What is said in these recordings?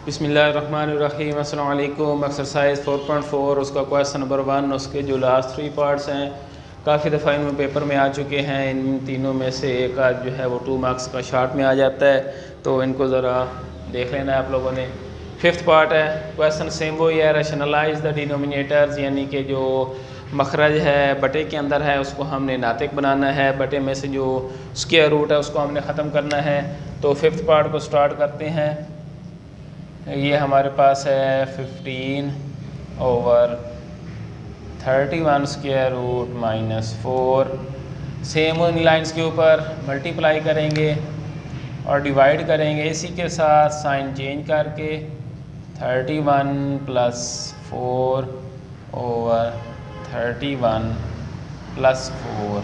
बिस्मिल्लाहिर्रहमानिर्रहीम। अस्सलाम वालेकुम। एक्सरसाइज 4.4 उसका क्वेश्चन नंबर 1 उसके जो लास्ट 3 पार्ट्स हैं काफ़ी दफ़ा इनमें पेपर में आ चुके हैं। इन तीनों में से एक आज जो है वो 2 मार्क्स का शार्ट में आ जाता है, तो इनको ज़रा देख लेना है आप लोगों ने। 5th पार्ट है क्वेश्चन सेम वही है, रैशनलाइज द डिनोमिनेटर्स, यानी कि जो मखरज है बटे के अंदर है उसको हमने नातिक बनाना है, बटे में से जो स्क्वायर रूट है उसको हमने ख़त्म करना है। तो 5th पार्ट को स्टार्ट करते हैं। ये हमारे पास है 15/31 स्क्वायर रूट -4। सेम उन लाइंस के ऊपर मल्टीप्लाई करेंगे और डिवाइड करेंगे इसी के साथ साइन चेंज करके 31 + 4/31 + 4।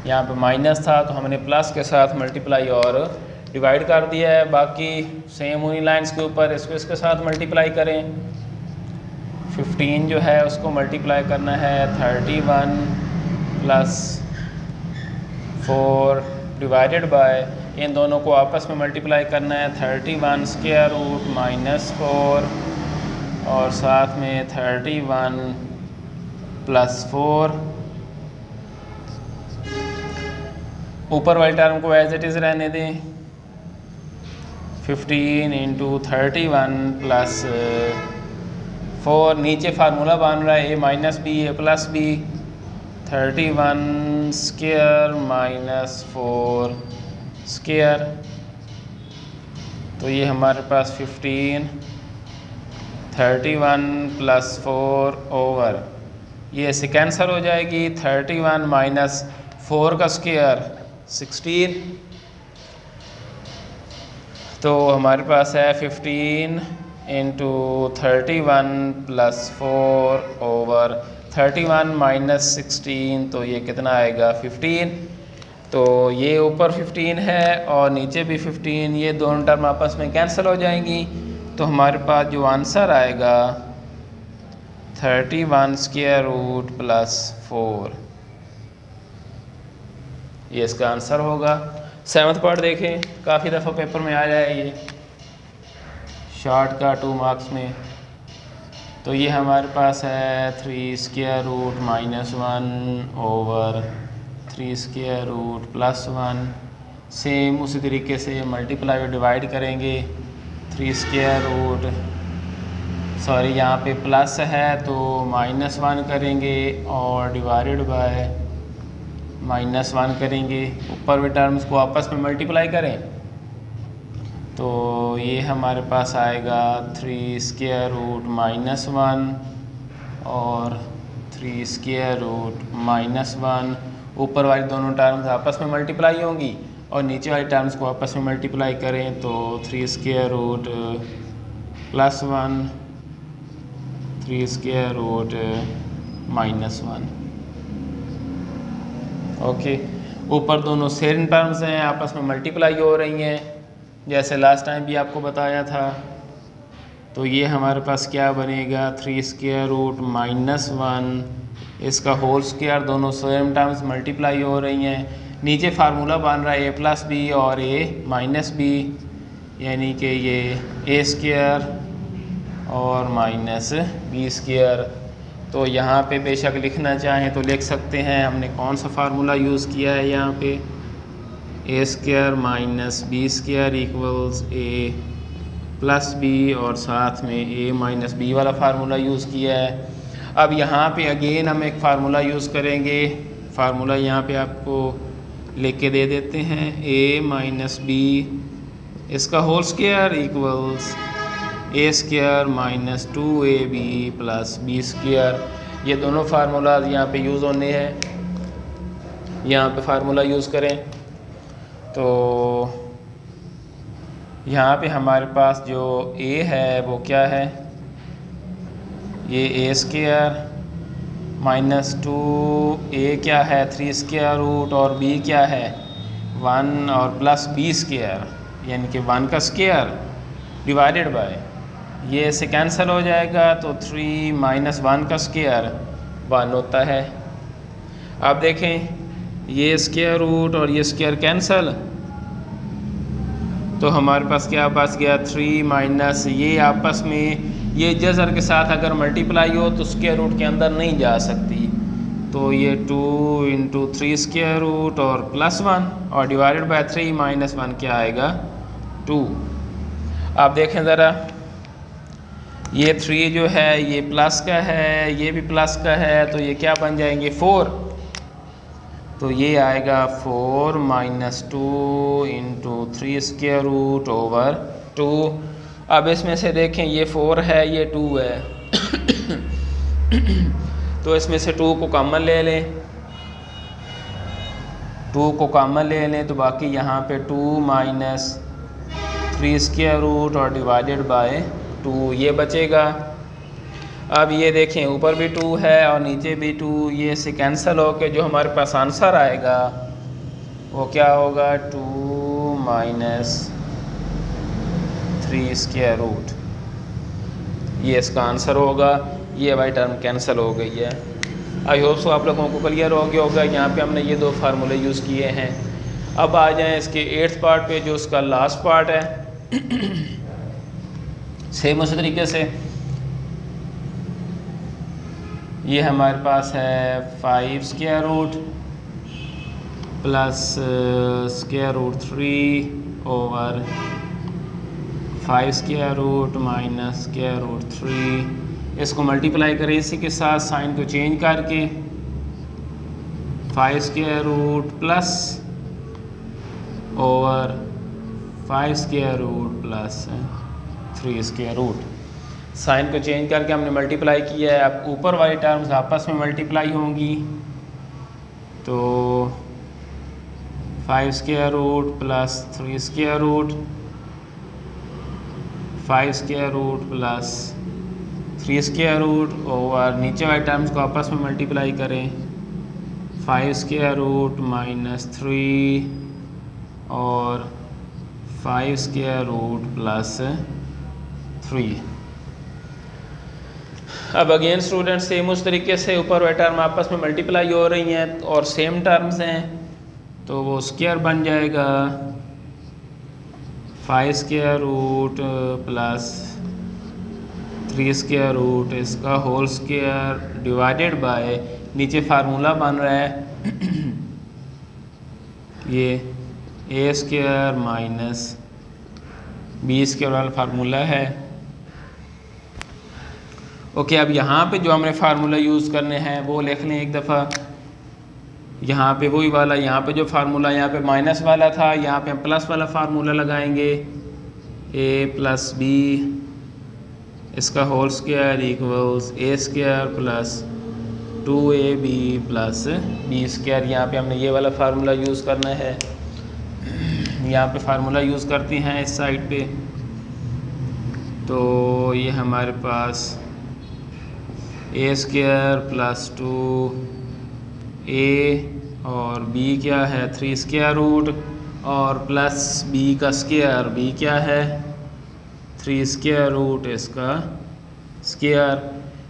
यहाँ पे माइनस था तो हमने प्लस के साथ मल्टीप्लाई और डिवाइड कर दिया है। बाकी सेम उन्हीं लाइंस के ऊपर इसको इसके साथ मल्टीप्लाई करें। 15 जो है उसको मल्टीप्लाई करना है 31 + 4 डिवाइडेड बाय, इन दोनों को आपस में मल्टीप्लाई करना है 31 स्क्वायर रूट -4 और साथ में 31 + 4। ऊपर वाली टर्म को एज इट इज़ रहने दें। 15 × 31 + 4, नीचे फार्मूला बन रहा है a - b a + b। 31 square -4 square, तो ये हमारे पास 15 31 + 4 ओवर, ये ऐसे कैंसिल हो जाएगी। 31 - 4 का स्क्वायर 16, तो हमारे पास है 15 × 31 + 4 ओवर 31 - 16, तो ये कितना आएगा 15। तो ये ऊपर 15 है और नीचे भी 15, ये दोनों टर्म आपस में कैंसिल हो जाएंगी। तो हमारे पास जो आंसर आएगा 31 स्क्वायर रूट +4, ये इसका आंसर होगा। 7th पार्ट देखें, काफ़ी दफ़ा पेपर में आया है ये शॉर्ट का 2 मार्क्स में। तो ये हमारे पास है 3 स्क्वायर रूट -1 ओवर 3 स्क्वायर रूट +1। सेम उसी तरीके से मल्टीप्लाई और डिवाइड करेंगे। 3 स्क्वायर रूट, सॉरी यहाँ पे प्लस है तो -1 करेंगे और डिवाइडेड बाय -1 करेंगे। ऊपर भी टर्म्स को आपस में मल्टीप्लाई करें तो ये हमारे पास आएगा 3 स्क्वायर रूट -1 और 3 स्क्वायर रूट -1। ऊपर वाली दोनों टर्म्स आपस में मल्टीप्लाई होंगी और नीचे वाली टर्म्स को आपस में मल्टीप्लाई करें तो 3 square root +1 3 square root -1। Okay, ऊपर दोनों सेम टर्म्स हैं, आपस में मल्टीप्लाई हो रही हैं जैसे लास्ट टाइम भी आपको बताया था। तो ये हमारे पास क्या बनेगा 3 स्क्वायर रूट -1, इसका होल स्क्वायर, दोनों सेम टर्म्स मल्टीप्लाई हो रही हैं। नीचे फार्मूला बन रहा है a + b और a - b, यानी कि ये a स्क्वायर और -b स्क्वायर। तो यहाँ पे बेशक लिखना चाहें तो लिख सकते हैं। हमने कौन सा फार्मूला यूज़ किया है यहाँ पे, a square - b square equals a + b और साथ में a - b वाला फार्मूला यूज़ किया है। अब यहाँ पे अगेन हम एक फ़ार्मूला यूज़ करेंगे। फार्मूला यहाँ पे आपको लिख के दे देते हैं, a - b इसका whole square equals a square - 2ab + b square. ये दोनों फार्मूलाज यहाँ पे यूज़ होने हैं। यहाँ पे फार्मूला यूज़ करें तो यहाँ पे हमारे पास जो a है वो क्या है, ये a स्क्वायर -2a क्या है 3 स्क्वायर रूट और b क्या है 1 और प्लस b स्क्वायर, यानी कि 1 का स्क्वायर डिवाइडेड बाय, ये ऐसे कैंसिल हो जाएगा तो 3 - 1 का स्क्वायर 1 होता है। आप देखें ये स्क्वायर रूट और ये स्क्वायर कैंसिल, तो हमारे पास क्या बच गया 3 माइनस ये आपस में ये जज़र के साथ अगर मल्टीप्लाई हो तो स्क्वायर रूट के अंदर नहीं जा सकती, तो ये 2 इंटू 3 स्क्वायर रूट और प्लस 1 और डिवाइडेड बाय 3 माइनस 1 क्या आएगा 2। आप देखें ज़रा, ये 3 जो है ये प्लस का है, ये भी प्लस का है, तो ये क्या बन जाएंगे 4, तो ये आएगा 4 minus 2 into 3 square root over 2। अब इसमें से देखें ये 4 है ये 2 है तो इसमें से 2 को कॉमन ले लें, 2 को कॉमन ले लें तो बाकी यहाँ पे 2 माइनस 3 स्क्वायर रूट और डिवाइडेड बाय 2 ये बचेगा। अब ये देखें ऊपर भी 2 है और नीचे भी 2, ये से कैंसिल हो के जो हमारे पास आंसर आएगा वो क्या होगा 2 माइनस 3 स्क्वायर रूट, ये इसका आंसर होगा। ये वाली टर्म कैंसिल हो गई है। आई होप सो आप लोगों को क्लियर हो गया होगा। यहाँ पे हमने ये 2 फार्मूले यूज़ किए हैं। अब आ जाएं इसके 8th पार्ट पे जो उसका लास्ट पार्ट है। सेम उसी तरीके से ये हमारे पास है 5 square root plus square root 3 over 5 square root minus square root 3। इसको मल्टीप्लाई करें इसी के साथ साइन को चेंज करके 5 square root plus over 5 square root plus 3 square root. Sign को चेंज करके हमने मल्टीप्लाई किया है। अब ऊपर वाली टर्म्स आपस में मल्टीप्लाई होंगी, तो 5 square root plus 3 square root, 5 square root plus 3 square root over नीचे वाले टर्म्स को आपस में मल्टीप्लाई करें 5 स्क्वायर रूट माइनस 3 और 5 स्क्वायर रूट प्लस 3। अब अगेन स्टूडेंट सेम उस तरीके से ऊपर वाले टर्म आपस में मल्टीप्लाई हो रही हैं और सेम टर्म्स हैं, तो वो स्क्वायर बन जाएगा 5 square root plus 3 square root इसका होल स्क्वायर डिवाइडेड बाय नीचे फार्मूला बन रहा है ये A square minus B square वाला फार्मूला है। ओके, अब यहाँ पे जो हमने फार्मूला यूज़ करने हैं वो लिख लें एक दफ़ा। यहाँ पे वही वाला, यहाँ पे जो फार्मूला यहाँ पे माइनस वाला था, यहाँ पे हम प्लस वाला फार्मूला लगाएंगे ए प्लस बी इसका whole square equals A square plus 2ab plus B square. यहाँ पे हमने ये वाला फार्मूला यूज़ करना है। यहाँ पे फार्मूला यूज़ करते हैं इस साइड पे, तो ये हमारे पास ए स्क्वायर प्लस 2a और b क्या है 3 स्क्वायर रूट और प्लस b का स्क्वायर, b क्या है 3 स्क्वायर रूट इसका स्क्वायर,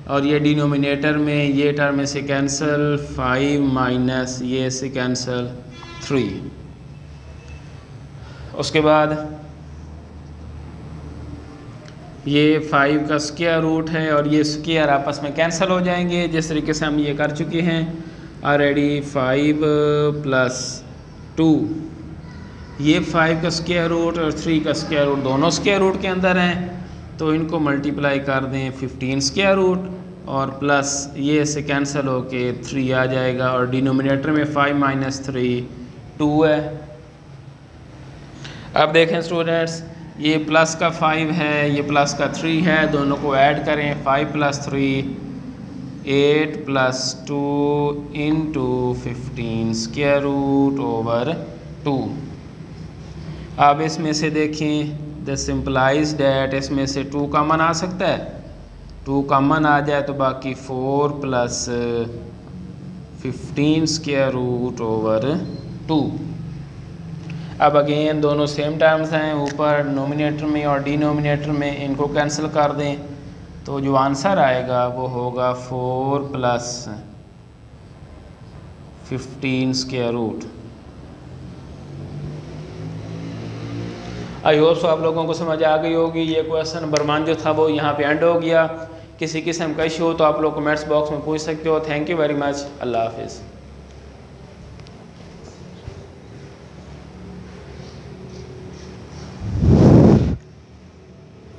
और ये डिनोमिनेटर में ये टर्म में से कैंसिल 5 माइनस ये से कैंसिल 3। उसके बाद ये 5 का स्क्वायर रूट है और ये स्क्वायर आपस में कैंसिल हो जाएंगे जिस तरीके से हम ये कर चुके हैं ऑलरेडी। 5 प्लस 2 ये 5 का स्क्वायर रूट और 3 का स्क्वायर रूट दोनों स्क्वायर रूट के अंदर हैं, तो इनको मल्टीप्लाई कर दें 15 स्क्वायर रूट और प्लस ये से कैंसिल हो के 3 आ जाएगा और डिनोमिनेटर में 5 माइनस 3 2 है। अब देखें स्टूडेंट्स, ये प्लस का 5 है, ये प्लस का 3 है, दोनों को ऐड करें 5 plus 3 8 plus 2 into 15 square root over 2। अब इसमें से देखें द सिंपलाइज डैट इसमें से 2 कॉमन आ सकता है, 2 कॉमन आ जाए तो बाकी 4 प्लस 15 स्क्वायर रूट ओवर 2। अब अगेन दोनों सेम टर्म्स हैं, ऊपर नोमिनेटर में और डिनोमिनेटर में इनको कैंसिल कर दें तो जो आंसर आएगा वो होगा 4 plus 15 square root. I hope so आप लोगों को समझ आ गई होगी। ये क्वेश्चन नंबर 1 जो था वो यहाँ पे एंड हो गया। किसी किस्म का इशू हो तो आप लोग कमेंट्स बॉक्स में पूछ सकते हो। Thank you very much. अल्लाह हाफिज़।